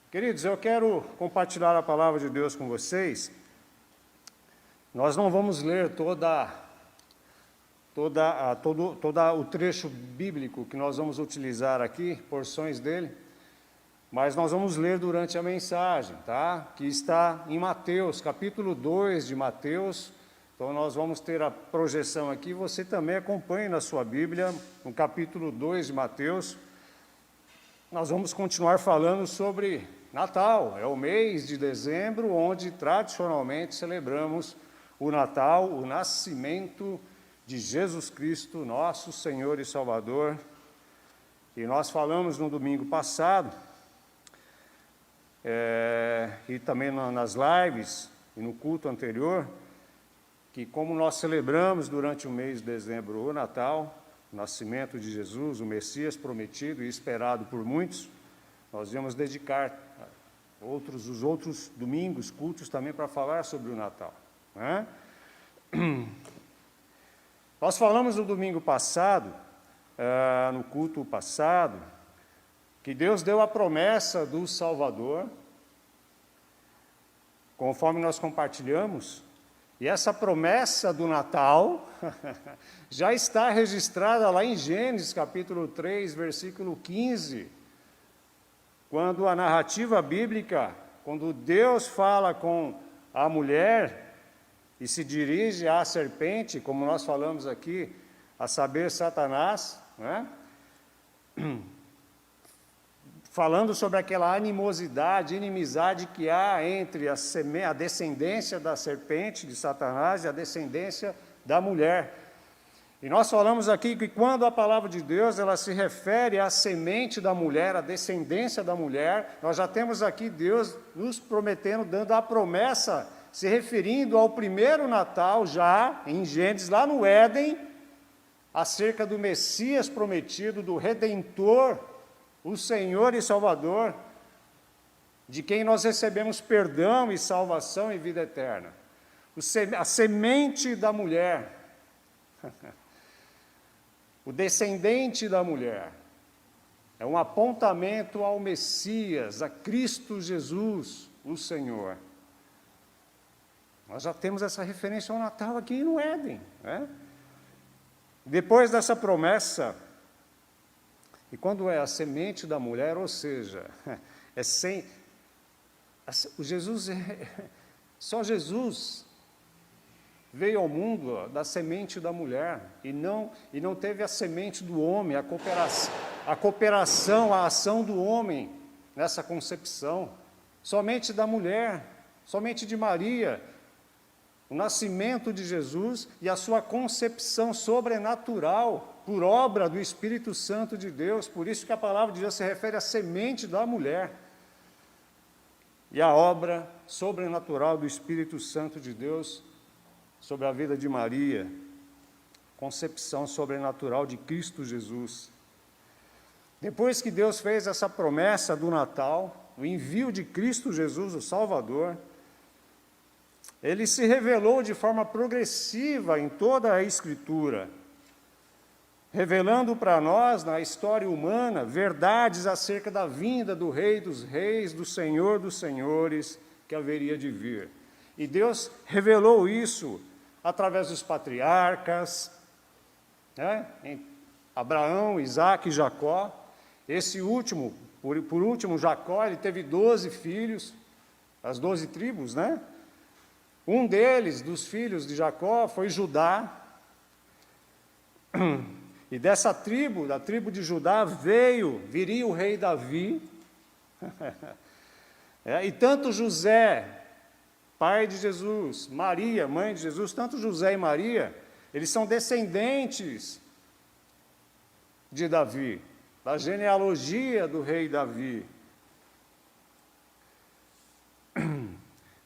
Queridos, eu quero compartilhar a palavra de Deus com vocês. Nós não vamos ler todo o trecho bíblico que nós vamos utilizar aqui, porções dele, mas nós vamos ler durante a mensagem, tá? Que está em Mateus, capítulo 2 de Mateus. Então nós vamos ter a projeção aqui, você também acompanhe na sua Bíblia, no capítulo 2 de Mateus. Nós vamos continuar falando sobre Natal, é o mês de dezembro, onde tradicionalmente celebramos o Natal, o nascimento de Jesus Cristo, nosso Senhor e Salvador. E nós falamos no domingo passado, e também nas lives e no culto anterior, que como nós celebramos durante o mês de dezembro o Natal, o nascimento de Jesus, o Messias prometido e esperado por muitos, nós íamos dedicar os outros domingos, cultos também para falar sobre o Natal, né? Nós falamos no domingo passado, no culto passado, que Deus deu a promessa do Salvador, conforme nós compartilhamos, e essa promessa do Natal já está registrada lá em Gênesis, capítulo 3, versículo 15, quando a narrativa bíblica, quando Deus fala com a mulher e se dirige à serpente, como nós falamos aqui, a saber, Satanás, né? Falando sobre aquela animosidade, inimizade que há entre a descendência da serpente, de Satanás, e a descendência da mulher. E nós falamos aqui que quando a palavra de Deus ela se refere à semente da mulher, à descendência da mulher, nós já temos aqui Deus nos prometendo, dando a promessa, se referindo ao primeiro Natal, já em Gênesis, lá no Éden, acerca do Messias prometido, do Redentor, o Senhor e Salvador, de quem nós recebemos perdão e salvação e vida eterna. A semente da mulher, o descendente da mulher, é um apontamento ao Messias, a Cristo Jesus, o Senhor. Nós já temos essa referência ao Natal aqui no Éden, né? Depois dessa promessa, e quando é a semente da mulher, ou seja, só Jesus veio ao mundo da semente da mulher, e não teve a semente do homem, a cooperação, a ação do homem nessa concepção, somente da mulher, somente de Maria, o nascimento de Jesus e a sua concepção sobrenatural, por obra do Espírito Santo de Deus. Por isso que a palavra de Deus se refere à semente da mulher e a obra sobrenatural do Espírito Santo de Deus sobre a vida de Maria, concepção sobrenatural de Cristo Jesus. Depois que Deus fez essa promessa do Natal, o envio de Cristo Jesus, o Salvador, ele se revelou de forma progressiva em toda a Escritura, revelando para nós, na história humana, verdades acerca da vinda do Rei dos Reis, do Senhor dos Senhores, que haveria de vir. E Deus revelou isso através dos patriarcas, né? Em Abraão, Isaque e Jacó. Esse último, por último, Jacó, ele teve 12 filhos, as 12 tribos, né? Um deles, dos filhos de Jacó, foi Judá. E dessa tribo, da tribo de Judá, viria o rei Davi. E tanto José, pai de Jesus, Maria, mãe de Jesus, tanto José e Maria, eles são descendentes de Davi, da genealogia do rei Davi.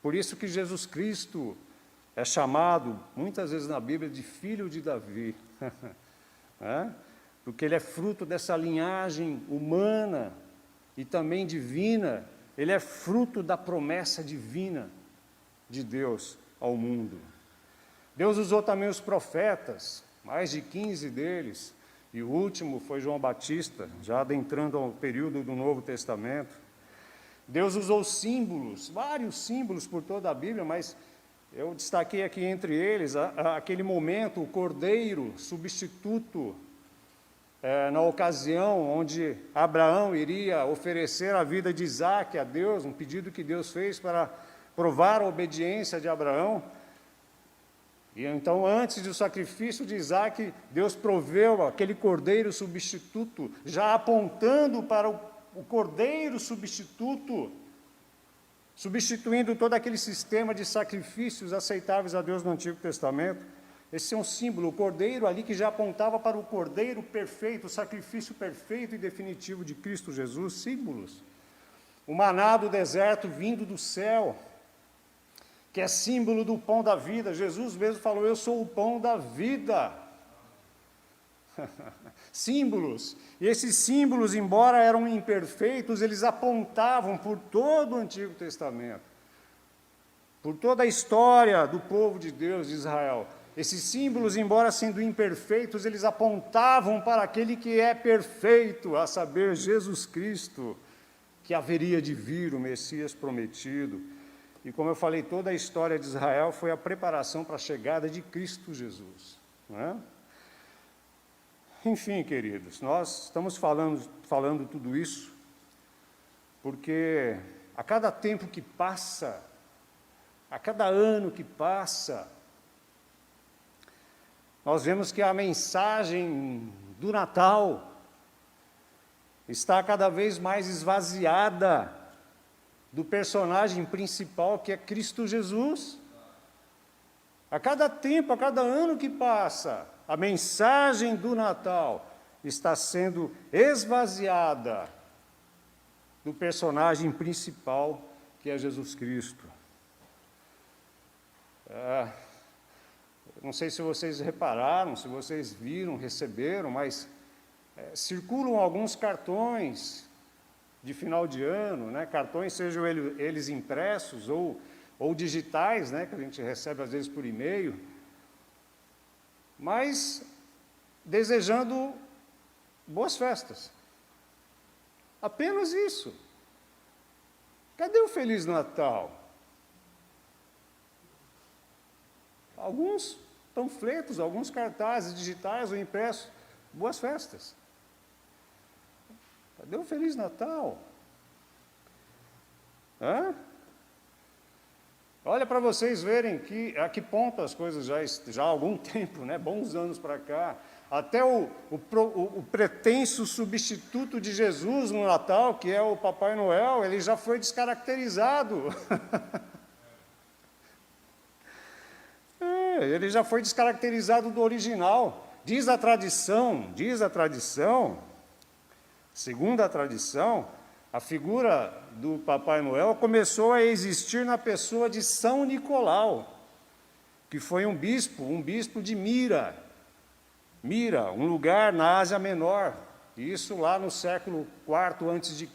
Por isso que Jesus Cristo é chamado, muitas vezes na Bíblia, de filho de Davi. Porque ele é fruto dessa linhagem humana e também divina. Ele é fruto da promessa divina de Deus ao mundo. Deus usou também os profetas, mais de 15 deles, e o último foi João Batista, já adentrando ao período do Novo Testamento. Deus usou símbolos, vários símbolos por toda a Bíblia, mas eu destaquei aqui entre eles aquele momento, o cordeiro substituto, na ocasião onde Abraão iria oferecer a vida de Isaque a Deus, um pedido que Deus fez para provar a obediência de Abraão. E então, antes do sacrifício de Isaque, Deus proveu aquele cordeiro substituto, já apontando para o cordeiro substituto, substituindo todo aquele sistema de sacrifícios aceitáveis a Deus no Antigo Testamento. Esse é um símbolo, o cordeiro ali que já apontava para o cordeiro perfeito, o sacrifício perfeito e definitivo de Cristo Jesus, símbolos. O maná do deserto vindo do céu, que é símbolo do pão da vida. Jesus mesmo falou, eu sou o pão da vida. Símbolos. E esses símbolos, embora eram imperfeitos, eles apontavam por todo o Antigo Testamento, por toda a história do povo de Deus de Israel. Esses símbolos, embora sendo imperfeitos, eles apontavam para aquele que é perfeito, a saber, Jesus Cristo, que haveria de vir, o Messias prometido. E como eu falei, toda a história de Israel foi a preparação para a chegada de Cristo Jesus, não é? Enfim, queridos, nós estamos falando tudo isso porque a cada tempo que passa, a cada ano que passa, nós vemos que a mensagem do Natal está cada vez mais esvaziada do personagem principal, que é Cristo Jesus. A cada tempo, a cada ano que passa, a mensagem do Natal está sendo esvaziada do personagem principal, que é Jesus Cristo. Não sei se vocês repararam, se vocês viram, receberam, mas circulam alguns cartões de final de ano, né? Cartões, sejam eles impressos ou digitais, né? Que a gente recebe às vezes por e-mail, mas desejando boas festas. Apenas isso. Cadê o Feliz Natal? Alguns panfletos, alguns cartazes digitais ou impressos, boas festas. Cadê o Feliz Natal? Olha para vocês verem a que ponto as coisas já há algum tempo, né, bons anos para cá, até o pretenso substituto de Jesus no Natal, que é o Papai Noel, ele já foi descaracterizado. Ele já foi descaracterizado do original. Diz a tradição, segundo a tradição, a figura do Papai Noel começou a existir na pessoa de São Nicolau, que foi um bispo de Mira, um lugar na Ásia Menor, isso lá no século IV a.C.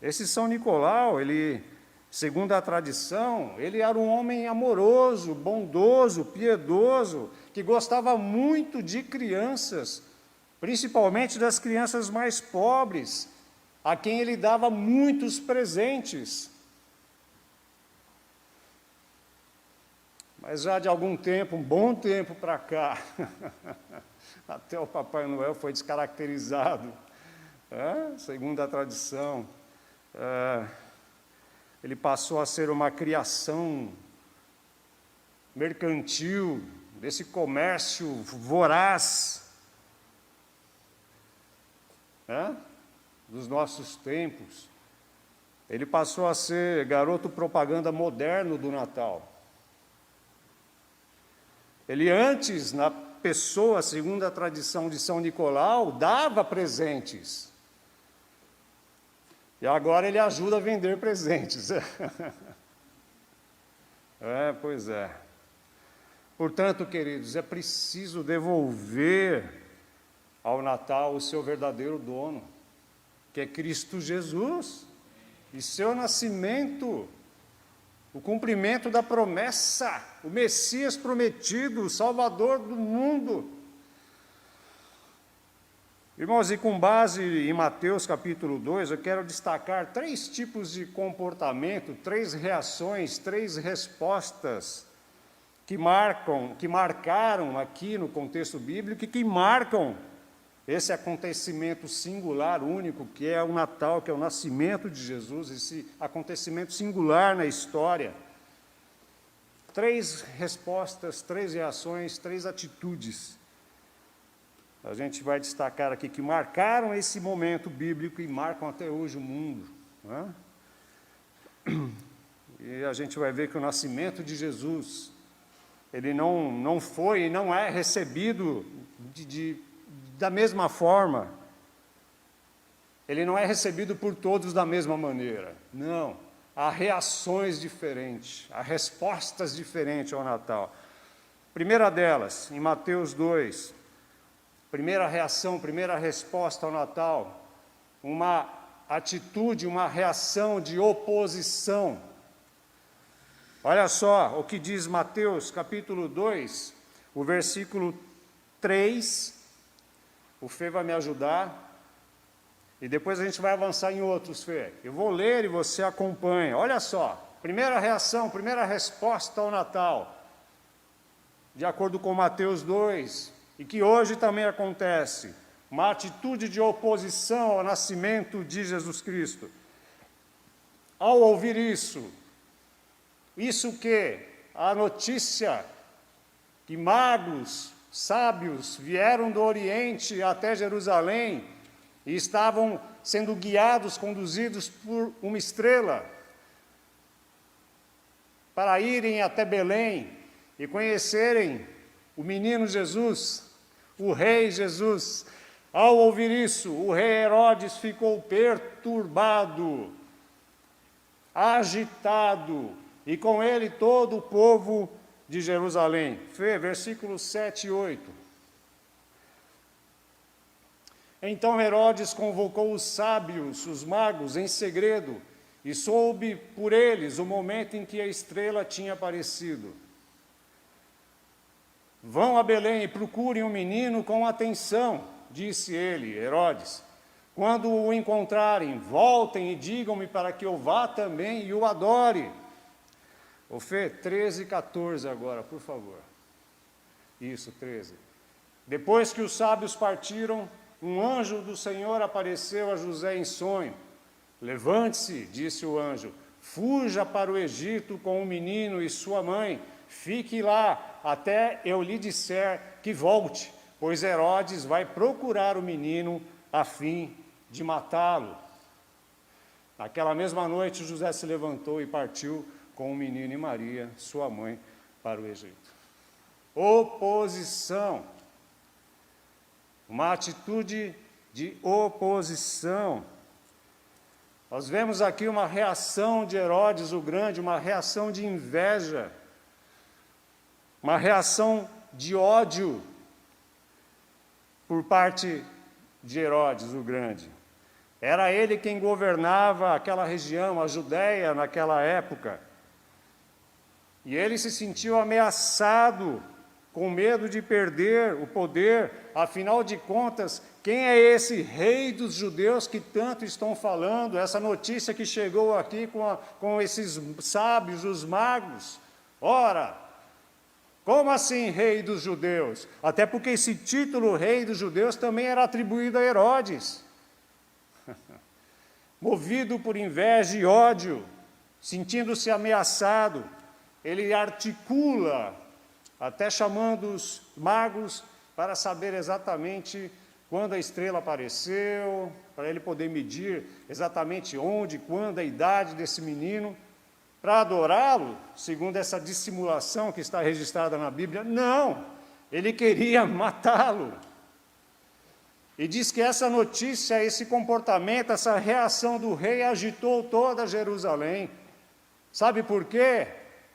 Esse São Nicolau, ele, segundo a tradição, ele era um homem amoroso, bondoso, piedoso, que gostava muito de crianças, principalmente das crianças mais pobres, a quem ele dava muitos presentes. Mas já de algum tempo, um bom tempo para cá, até o Papai Noel foi descaracterizado, segundo a tradição. Ele passou a ser uma criação mercantil, desse comércio voraz, dos nossos tempos. Ele passou a ser garoto propaganda moderno do Natal. Ele antes, na pessoa, segundo a tradição de São Nicolau, dava presentes. E agora ele ajuda a vender presentes. Pois é. Portanto, queridos, é preciso devolver ao Natal o seu verdadeiro dono, que é Cristo Jesus, e seu nascimento, o cumprimento da promessa, o Messias prometido, o Salvador do mundo. Irmãos, e com base em Mateus capítulo 2, eu quero destacar 3 tipos de comportamento, 3 reações, 3 respostas que marcaram aqui no contexto bíblico e que marcam esse acontecimento singular, único, que é o Natal, que é o nascimento de Jesus, esse acontecimento singular na história. 3 respostas, 3 reações, 3 atitudes. A gente vai destacar aqui que marcaram esse momento bíblico e marcam até hoje o mundo, né? E a gente vai ver que o nascimento de Jesus, ele não foi e não é recebido da mesma forma. Ele não é recebido por todos da mesma maneira. Não. Há reações diferentes, há respostas diferentes ao Natal. Primeira delas, em Mateus 2, primeira reação, primeira resposta ao Natal, uma atitude, uma reação de oposição. Olha só o que diz Mateus capítulo 2, o versículo 3, o Fê vai me ajudar, e depois a gente vai avançar em outros, Fê. Eu vou ler e você acompanha. Olha só, primeira reação, primeira resposta ao Natal, de acordo com Mateus 2, e que hoje também acontece, uma atitude de oposição ao nascimento de Jesus Cristo. Ao ouvir isso que a notícia que magos, sábios, vieram do Oriente até Jerusalém e estavam sendo guiados, conduzidos por uma estrela, para irem até Belém e conhecerem o menino Jesus, o rei Jesus. Ao ouvir isso, o rei Herodes ficou perturbado, agitado, e com ele todo o povo de Jerusalém. Versículos 7 e 8. Então Herodes convocou os sábios, os magos, em segredo, e soube por eles o momento em que a estrela tinha aparecido. Vão a Belém e procurem o menino com atenção, disse ele, Herodes. Quando o encontrarem, voltem e digam-me para que eu vá também e o adore. Ô Fê, 13 e 14 agora, por favor. Isso, 13. Depois que os sábios partiram, um anjo do Senhor apareceu a José em sonho. Levante-se, disse o anjo, fuja para o Egito com o menino e sua mãe. Fique lá até eu lhe disser que volte, pois Herodes vai procurar o menino a fim de matá-lo. Naquela mesma noite, José se levantou e partiu com o menino e Maria, sua mãe, para o Egito. Oposição. Uma atitude de oposição. Nós vemos aqui uma reação de Herodes o Grande, uma reação de inveja, uma reação de ódio por parte de Herodes o Grande. Era ele quem governava aquela região, a Judéia, naquela época. E ele se sentiu ameaçado, com medo de perder o poder. Afinal de contas, quem é esse rei dos judeus que tanto estão falando? Essa notícia que chegou aqui com esses sábios, os magos. Ora, como assim rei dos judeus? Até porque esse título rei dos judeus também era atribuído a Herodes. Movido por inveja e ódio, sentindo-se ameaçado, ele articula, até chamando os magos para saber exatamente quando a estrela apareceu, para ele poder medir exatamente onde, quando, a idade desse menino, para adorá-lo, segundo essa dissimulação que está registrada na Bíblia. Não, ele queria matá-lo. E diz que essa notícia, esse comportamento, essa reação do rei agitou toda Jerusalém. Sabe por quê?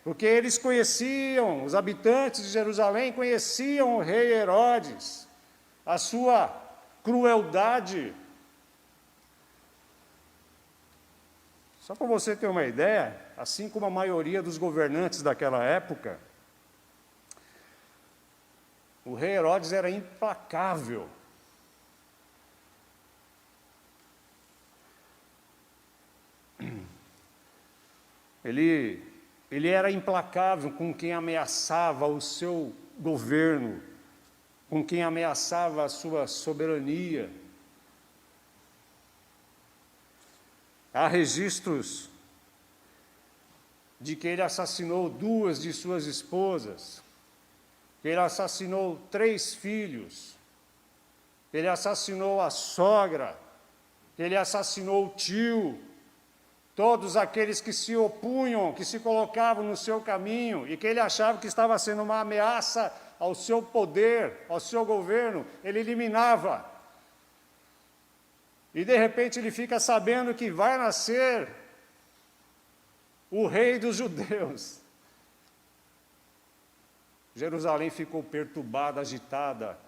Porque eles conheciam, os habitantes de Jerusalém conheciam o rei Herodes, a sua crueldade. Só para você ter uma ideia, assim como a maioria dos governantes daquela época, o rei Herodes era implacável. Ele era implacável com quem ameaçava o seu governo, com quem ameaçava a sua soberania. Há registros de que ele assassinou 2 de suas esposas, que ele assassinou 3 filhos, que ele assassinou a sogra, que ele assassinou o tio, todos aqueles que se opunham, que se colocavam no seu caminho e que ele achava que estava sendo uma ameaça ao seu poder, ao seu governo, ele eliminava. E de repente ele fica sabendo que vai nascer o rei dos judeus. Jerusalém ficou perturbada, agitada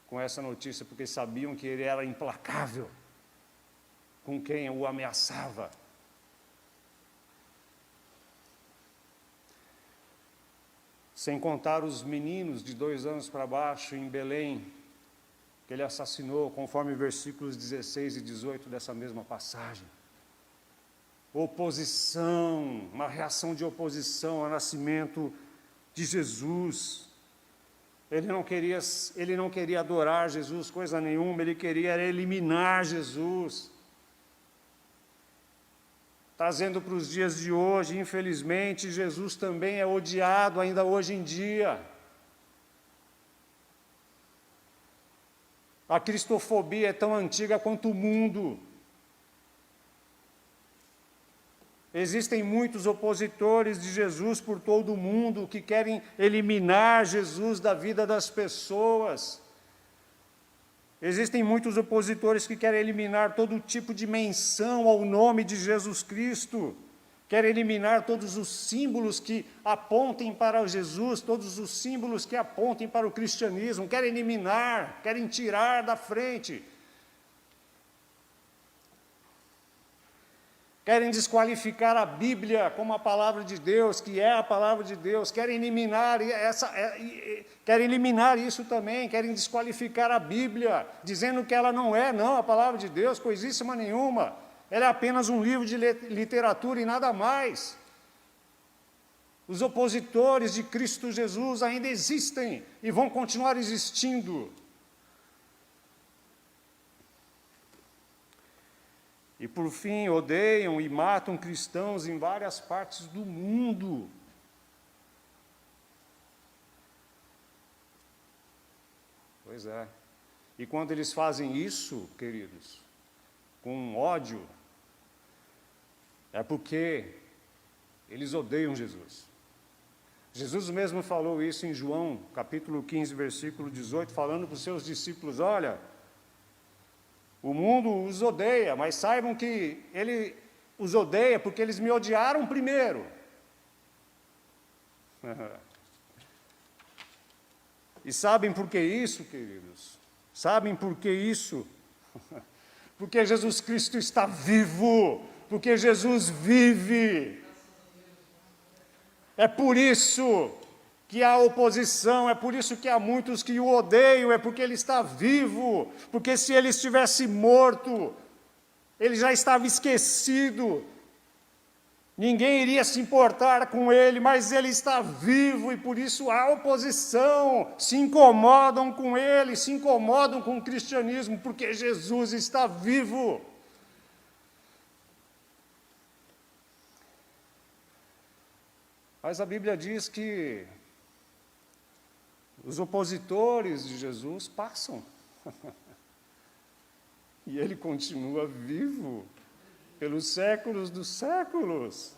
com essa notícia, porque sabiam que ele era implacável com quem o ameaçava. Sem contar os meninos de 2 anos para baixo em Belém, que ele assassinou, conforme versículos 16 e 18 dessa mesma passagem. Oposição, uma reação de oposição ao nascimento de Jesus. Ele não queria adorar Jesus, coisa nenhuma, ele queria eliminar Jesus. Trazendo para os dias de hoje, infelizmente, Jesus também é odiado ainda hoje em dia. A cristofobia é tão antiga quanto o mundo. Existem muitos opositores de Jesus por todo o mundo que querem eliminar Jesus da vida das pessoas. Existem muitos opositores que querem eliminar todo tipo de menção ao nome de Jesus Cristo, querem eliminar todos os símbolos que apontem para Jesus, todos os símbolos que apontem para o cristianismo, querem eliminar, querem tirar da frente. Querem desqualificar a Bíblia como a palavra de Deus, que é a palavra de Deus, querem eliminar isso também, querem desqualificar a Bíblia, dizendo que ela não é, a palavra de Deus, coisíssima nenhuma, ela é apenas um livro de literatura e nada mais. Os opositores de Cristo Jesus ainda existem e vão continuar existindo. E, por fim, odeiam e matam cristãos em várias partes do mundo. Pois é. E quando eles fazem isso, queridos, com ódio, é porque eles odeiam Jesus. Jesus mesmo falou isso em João, capítulo 15, versículo 18, falando para os seus discípulos, olha, o mundo os odeia, mas saibam que ele os odeia porque eles me odiaram primeiro. E sabem por que isso, queridos? Sabem por que isso? Porque Jesus Cristo está vivo, porque Jesus vive. É por isso que há oposição, é por isso que há muitos que o odeiam, é porque ele está vivo, porque se ele estivesse morto, ele já estava esquecido, ninguém iria se importar com ele, mas ele está vivo e por isso há oposição, se incomodam com ele, se incomodam com o cristianismo, porque Jesus está vivo. Mas a Bíblia diz que os opositores de Jesus passam. E ele continua vivo pelos séculos dos séculos.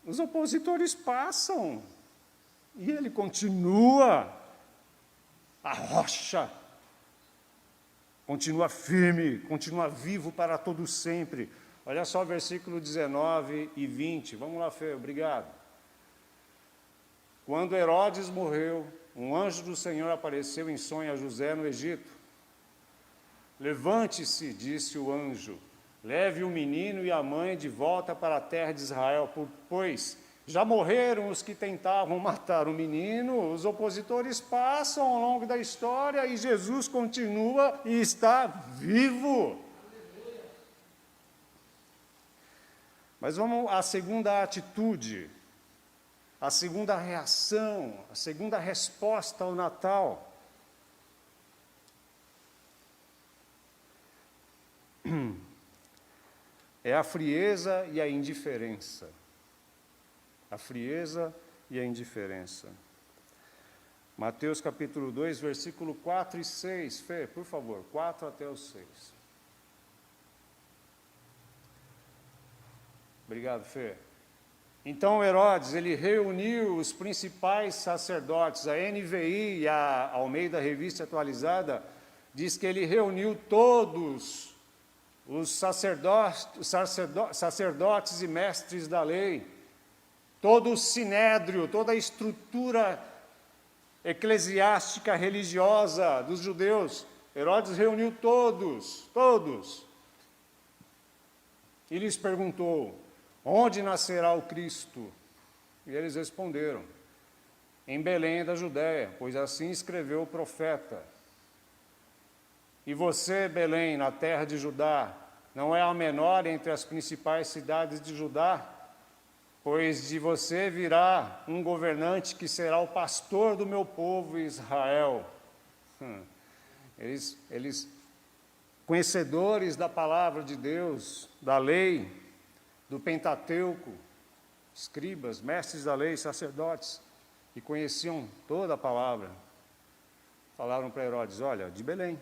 Os opositores passam. E ele continua. A rocha. Continua firme, continua vivo para todo sempre. Olha só o versículo 19 e 20. Vamos lá, Fê, obrigado. Quando Herodes morreu, um anjo do Senhor apareceu em sonho a José no Egito. Levante-se, disse o anjo, leve o menino e a mãe de volta para a terra de Israel, pois já morreram os que tentavam matar o menino, os opositores passam ao longo da história e Jesus continua e está vivo. Mas vamos à segunda atitude, a segunda reação, a segunda resposta ao Natal. É a frieza e a indiferença. A frieza e a indiferença. Mateus capítulo 2, versículo 4 e 6. Fê, por favor, 4 até o 6. Obrigado, Fê. Então Herodes, ele reuniu os principais sacerdotes, a NVI e a Almeida Revista Atualizada, diz que ele reuniu todos os sacerdotes e mestres da lei, todo o sinédrio, toda a estrutura eclesiástica religiosa dos judeus. Herodes reuniu todos, e lhes perguntou: onde nascerá o Cristo? E eles responderam: em Belém da Judéia, pois assim escreveu o profeta. E você, Belém, na terra de Judá, não é a menor entre as principais cidades de Judá? Pois de você virá um governante que será o pastor do meu povo Israel. Eles, conhecedores da palavra de Deus, da lei, do Pentateuco, escribas, mestres da lei, sacerdotes, que conheciam toda a palavra, falaram para Herodes: olha, de Belém.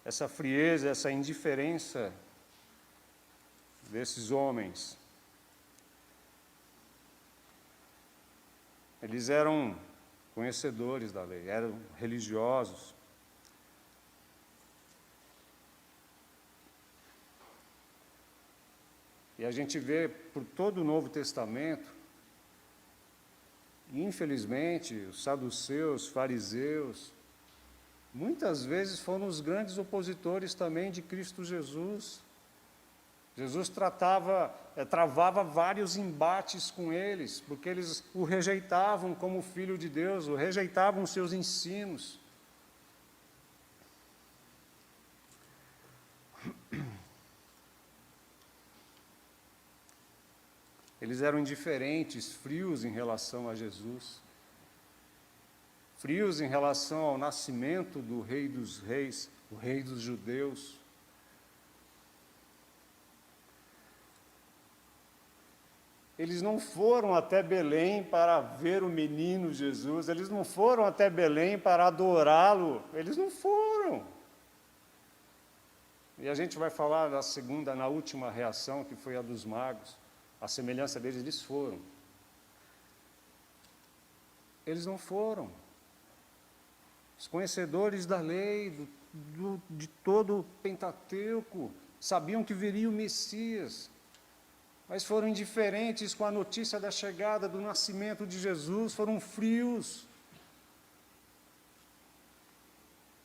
Essa frieza, essa indiferença desses homens, eles eram conhecedores da lei, eram religiosos. E a gente vê por todo o Novo Testamento, infelizmente, os saduceus, fariseus, muitas vezes foram os grandes opositores também de Cristo Jesus. Jesus travava vários embates com eles, porque eles o rejeitavam como filho de Deus, o rejeitavam os seus ensinos. Eles eram indiferentes, frios em relação a Jesus. Frios em relação ao nascimento do Rei dos Reis, o Rei dos Judeus. Eles não foram até Belém para ver o menino Jesus, eles não foram até Belém para adorá-lo, eles não foram. E a gente vai falar na última reação, que foi a dos magos, a semelhança deles, eles foram. Eles não foram. Os conhecedores da lei, de todo o Pentateuco, sabiam que viria o Messias, mas foram indiferentes com a notícia da chegada, do nascimento de Jesus, foram frios.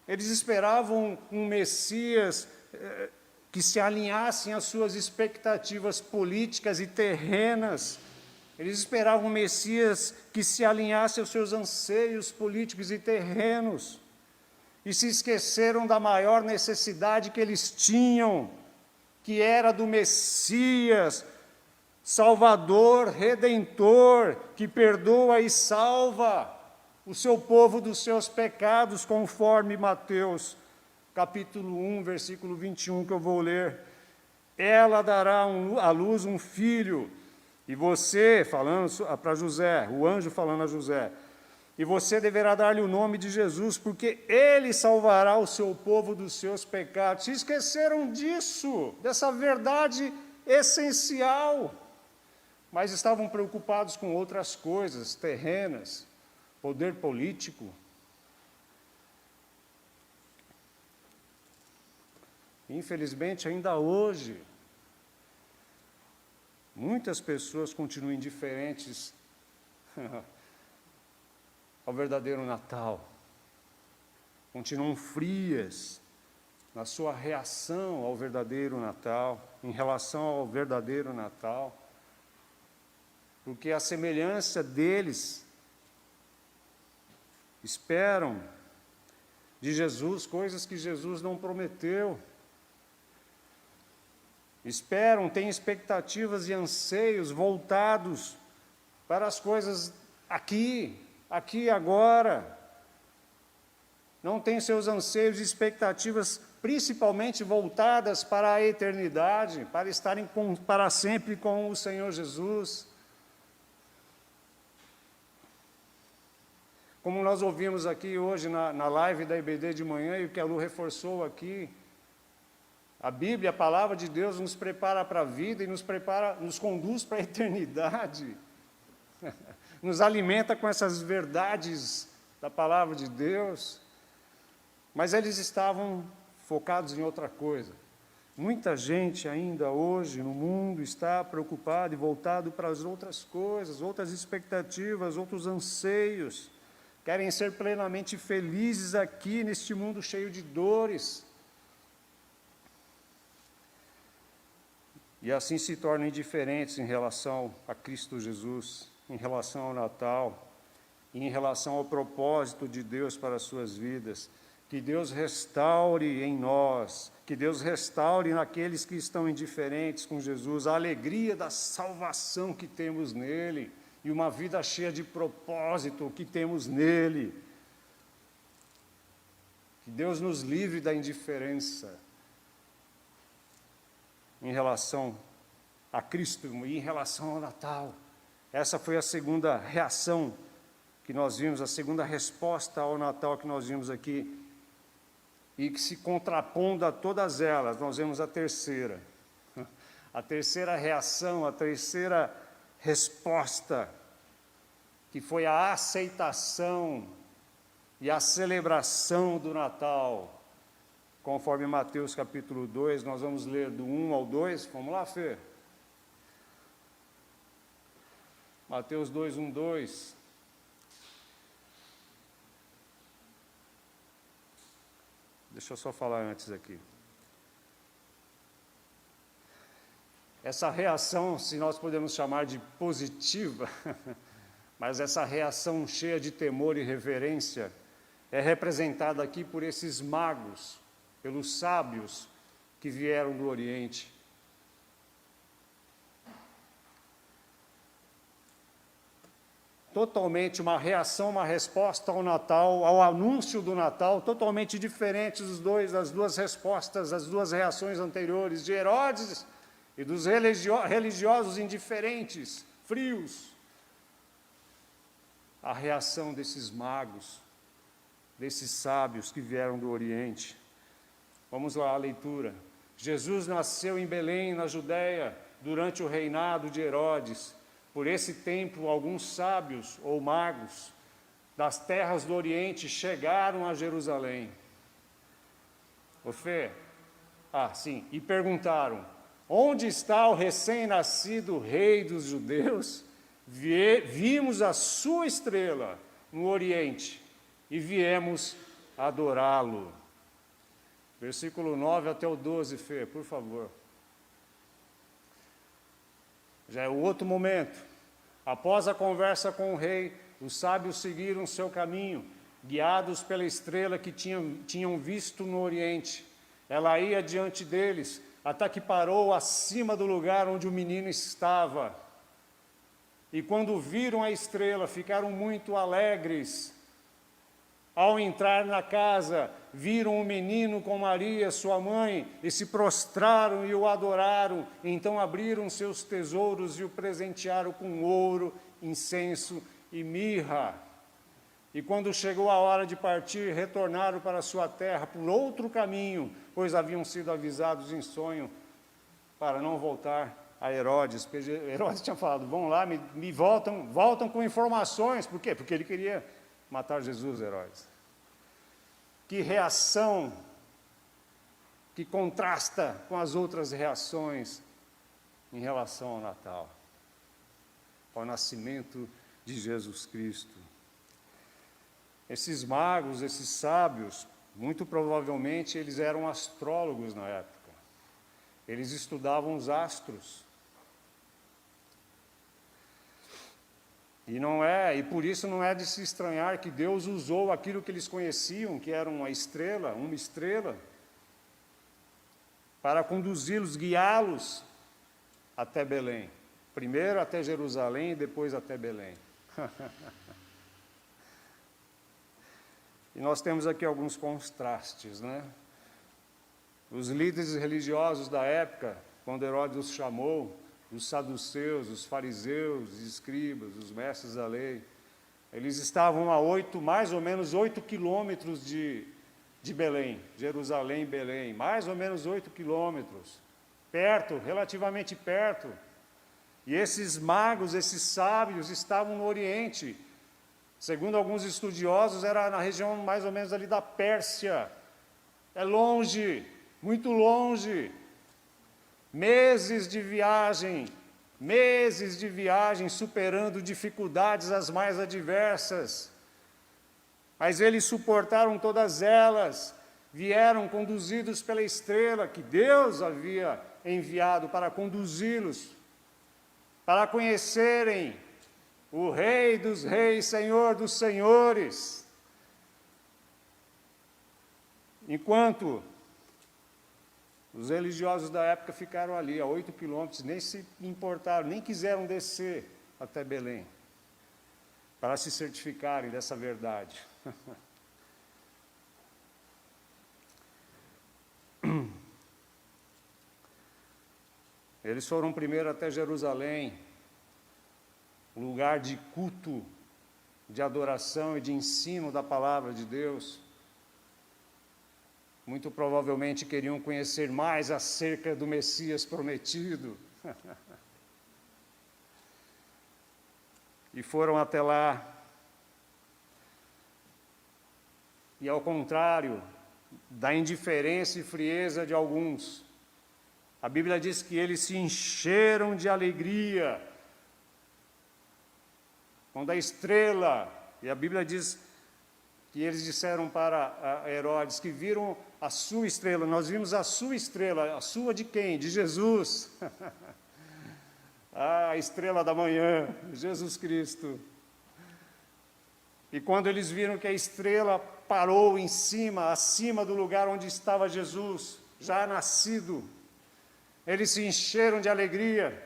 Eles esperavam um Messias que se alinhasse às suas expectativas políticas e terrenas. Eles esperavam um Messias que se alinhasse aos seus anseios políticos e terrenos, e se esqueceram da maior necessidade que eles tinham, que era do Messias, Salvador, Redentor, que perdoa e salva o seu povo dos seus pecados, conforme Mateus, capítulo 1, versículo 21, que eu vou ler. Ela dará à luz um filho, e você, falando para José, o anjo falando a José, e você deverá dar-lhe o nome de Jesus, porque ele salvará o seu povo dos seus pecados. Se esqueceram disso, dessa verdade essencial, mas estavam preocupados com outras coisas terrenas, poder político. Infelizmente, ainda hoje, muitas pessoas continuam indiferentes ao verdadeiro Natal, continuam frias na sua reação ao verdadeiro Natal, em relação ao verdadeiro Natal, porque a semelhança deles esperam de Jesus, coisas que Jesus não prometeu. Esperam, têm expectativas e anseios voltados para as coisas aqui e agora. Não têm seus anseios e expectativas principalmente voltadas para a eternidade, para estarem para sempre com o Senhor Jesus. Como nós ouvimos aqui hoje na live da IBD de manhã, e o que a Lu reforçou aqui, a Bíblia, a palavra de Deus, nos prepara para a vida e nos conduz para a eternidade. Nos alimenta com essas verdades da palavra de Deus. Mas eles estavam focados em outra coisa. Muita gente ainda hoje no mundo está preocupada e voltado para as outras coisas, outras expectativas, outros anseios. Querem ser plenamente felizes aqui neste mundo cheio de dores. E assim se tornam indiferentes em relação a Cristo Jesus, em relação ao Natal, e em relação ao propósito de Deus para as suas vidas. Que Deus restaure em nós, que Deus restaure naqueles que estão indiferentes com Jesus, a alegria da salvação que temos nele, e uma vida cheia de propósito que temos nele. Que Deus nos livre da indiferença em relação a Cristo e em relação ao Natal. Essa foi a segunda reação que nós vimos, a segunda resposta ao Natal que nós vimos aqui, e que se contrapondo a todas elas, nós vemos a terceira. A terceira reação, a terceira resposta, que foi a aceitação e a celebração do Natal. Conforme Mateus capítulo 2, nós vamos ler do 1 ao 2. Vamos lá, Fê? Mateus 2, 1, 2. Deixa eu só falar antes aqui. Essa reação, se nós podemos chamar de positiva, mas essa reação cheia de temor e reverência, é representada aqui por esses magos, pelos sábios que vieram do Oriente. Totalmente uma reação, uma resposta ao Natal, ao anúncio do Natal, totalmente diferentes das duas respostas, as duas reações anteriores, de Herodes e dos religiosos indiferentes, frios. A reação desses magos, desses sábios que vieram do Oriente. Vamos lá, a leitura. Jesus nasceu em Belém, na Judéia, durante o reinado de Herodes. Por esse tempo, alguns sábios ou magos das terras do Oriente chegaram a Jerusalém. E perguntaram: onde está o recém-nascido rei dos judeus? Vimos a sua estrela no Oriente e viemos adorá-lo. Versículo 9 até o 12, Fê, por favor. Já é o outro momento. Após a conversa com o rei, os sábios seguiram seu caminho, guiados pela estrela que tinham visto no Oriente. Ela ia diante deles, até que parou acima do lugar onde o menino estava. E quando viram a estrela, ficaram muito alegres. Ao entrar na casa, viram o menino com Maria, sua mãe, e se prostraram e o adoraram. Então abriram seus tesouros e o presentearam com ouro, incenso e mirra. E quando chegou a hora de partir, retornaram para sua terra por outro caminho, pois haviam sido avisados em sonho para não voltar a Herodes. Porque Herodes tinha falado: vão lá, voltam com informações. Por quê? Porque ele queria matar Jesus, Herodes. Que reação que contrasta com as outras reações em relação ao Natal, ao nascimento de Jesus Cristo. Esses magos, esses sábios, muito provavelmente eles eram astrólogos na época. Eles estudavam os astros. E por isso não é de se estranhar que Deus usou aquilo que eles conheciam, que era uma estrela, para conduzi-los, guiá-los até Belém. Primeiro até Jerusalém e depois até Belém. E nós temos aqui alguns contrastes, né? Os líderes religiosos da época, quando Herodes os chamou, os saduceus, os fariseus, os escribas, os mestres da lei, eles estavam a mais ou menos 8 quilômetros de Belém, Jerusalém, Belém, mais ou menos 8 quilômetros, perto, relativamente perto. E esses magos, esses sábios estavam no Oriente. Segundo alguns estudiosos, era na região mais ou menos ali da Pérsia. É longe, muito longe. Meses de viagem, superando dificuldades as mais adversas. Mas eles suportaram todas elas, vieram conduzidos pela estrela que Deus havia enviado para conduzi-los, para conhecerem o Rei dos Reis, Senhor dos Senhores. Enquanto os religiosos da época ficaram ali, a 8 quilômetros, nem se importaram, nem quiseram descer até Belém, para se certificarem dessa verdade. Eles foram primeiro até Jerusalém, lugar de culto, de adoração e de ensino da palavra de Deus. Muito provavelmente queriam conhecer mais acerca do Messias prometido. E foram até lá. E ao contrário da indiferença e frieza de alguns, a Bíblia diz que eles se encheram de alegria quando a estrela, e a Bíblia diz que eles disseram para Herodes que viram a sua estrela. Nós vimos a sua estrela. A sua de quem? De Jesus. A estrela da manhã, Jesus Cristo. E quando eles viram que a estrela parou em cima, acima do lugar onde estava Jesus, já nascido, eles se encheram de alegria.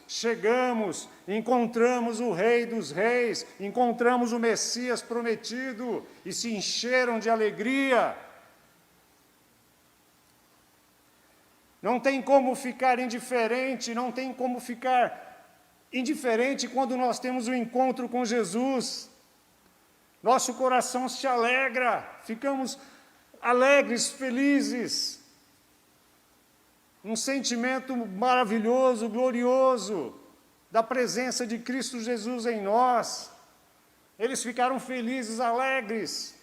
Chegamos, encontramos o Rei dos Reis, encontramos o Messias prometido, e se encheram de alegria. Não tem como ficar indiferente, quando nós temos um encontro com Jesus. Nosso coração se alegra, ficamos alegres, felizes. Um sentimento maravilhoso, glorioso, da presença de Cristo Jesus em nós. Eles ficaram felizes, alegres.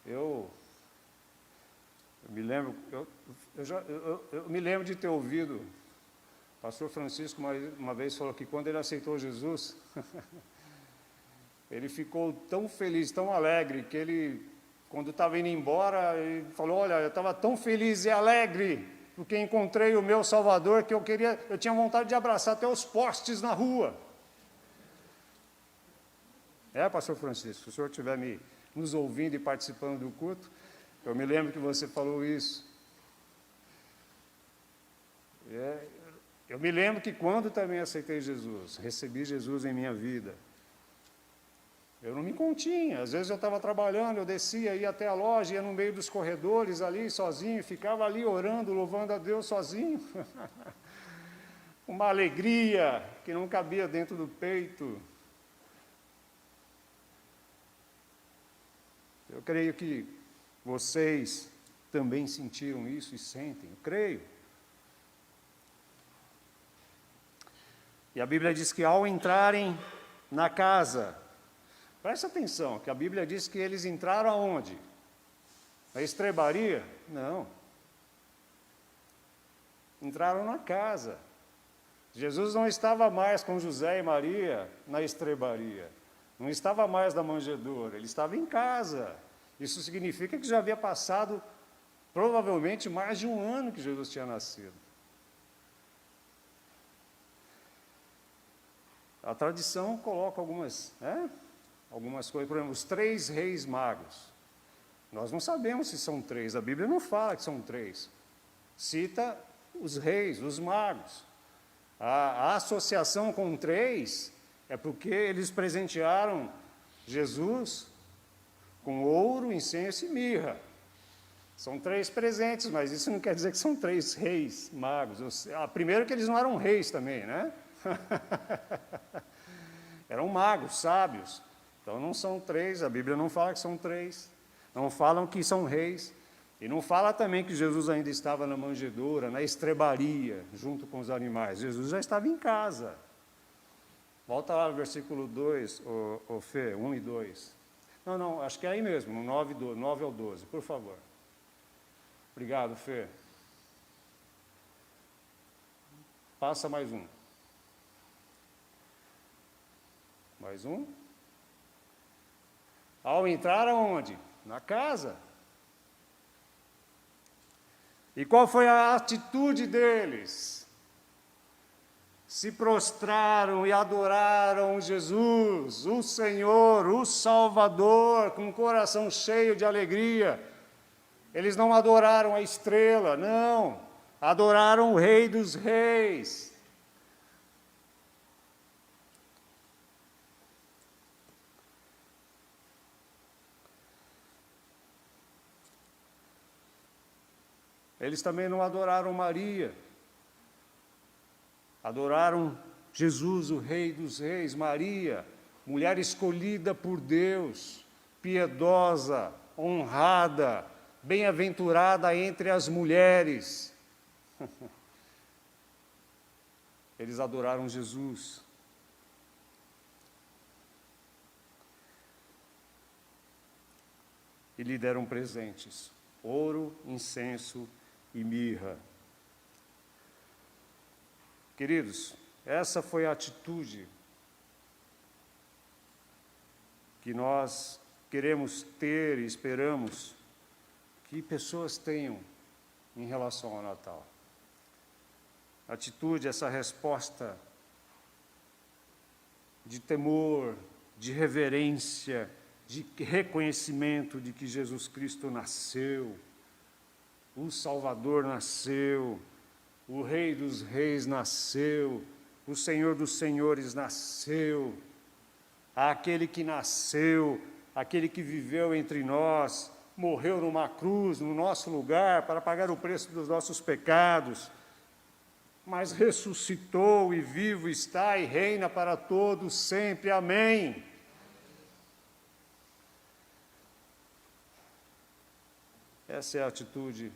Eu me lembro de ter ouvido, o pastor Francisco uma vez falou que quando ele aceitou Jesus, ele ficou tão feliz, tão alegre, que ele, quando estava indo embora, ele falou: olha, eu estava tão feliz e alegre, porque encontrei o meu Salvador, que eu tinha vontade de abraçar até os postes na rua. Pastor Francisco, se o senhor estiver nos ouvindo e participando do culto, eu me lembro que você falou isso. Eu me lembro que quando também aceitei Jesus, recebi Jesus em minha vida, eu não me continha. Às vezes eu estava trabalhando, eu descia, ia até a loja, ia no meio dos corredores ali, sozinho, ficava ali orando, louvando a Deus sozinho. Uma alegria que não cabia dentro do peito. Eu creio que vocês também sentiram isso e sentem, eu creio. E a Bíblia diz que ao entrarem na casa, presta atenção, que a Bíblia diz que eles entraram aonde? Na estrebaria? Não. Entraram na casa. Jesus não estava mais com José e Maria na estrebaria. Não estava mais na manjedoura, ele estava em casa. Isso significa que já havia passado Provavelmente mais de um ano que Jesus tinha nascido. A tradição coloca algumas coisas, por exemplo, os 3 reis magos. Nós não sabemos se são 3, a Bíblia não fala que são 3. Cita os reis, os magos. A associação com 3 é porque eles presentearam Jesus com ouro, incenso e mirra. São 3 presentes, mas isso não quer dizer que são 3 reis magos. Primeiro que eles não eram reis também, né? Eram magos, sábios. Então não são 3, a Bíblia não fala que são 3. Não falam que são reis. E não fala também que Jesus ainda estava na manjedoura, na estrebaria, junto com os animais. Jesus já estava em casa. Volta lá no versículo 2, Fê, 1 e 2. Não, acho que é aí mesmo, no 9 ao 12, por favor. Obrigado, Fê. Passa mais um. Mais um. Ao entrar aonde? Na casa. E qual foi a atitude deles? Se prostraram e adoraram Jesus, o Senhor, o Salvador, com o coração cheio de alegria. Eles não adoraram a estrela, não. Adoraram o Rei dos Reis. Eles também não adoraram Maria. Adoraram Jesus, o Rei dos Reis, Maria, mulher escolhida por Deus, piedosa, honrada, bem-aventurada entre as mulheres. Eles adoraram Jesus. E lhe deram presentes: ouro, incenso e mirra. Queridos, essa foi a atitude que nós queremos ter e esperamos que pessoas tenham em relação ao Natal. Atitude, essa resposta de temor, de reverência, de reconhecimento de que Jesus Cristo nasceu, o Salvador nasceu, o Rei dos Reis nasceu, o Senhor dos Senhores nasceu, aquele que nasceu, aquele que viveu entre nós, morreu numa cruz, no nosso lugar, para pagar o preço dos nossos pecados, mas ressuscitou e vivo está e reina para todos sempre. Amém. Essa é a atitude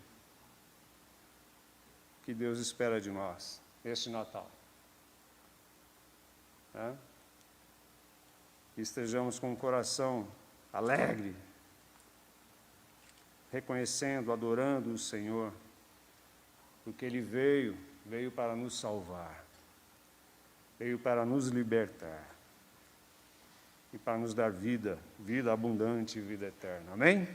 que Deus espera de nós, este Natal. Que estejamos com o coração alegre, reconhecendo, adorando o Senhor, porque Ele veio para nos salvar, veio para nos libertar e para nos dar vida abundante e vida eterna. Amém?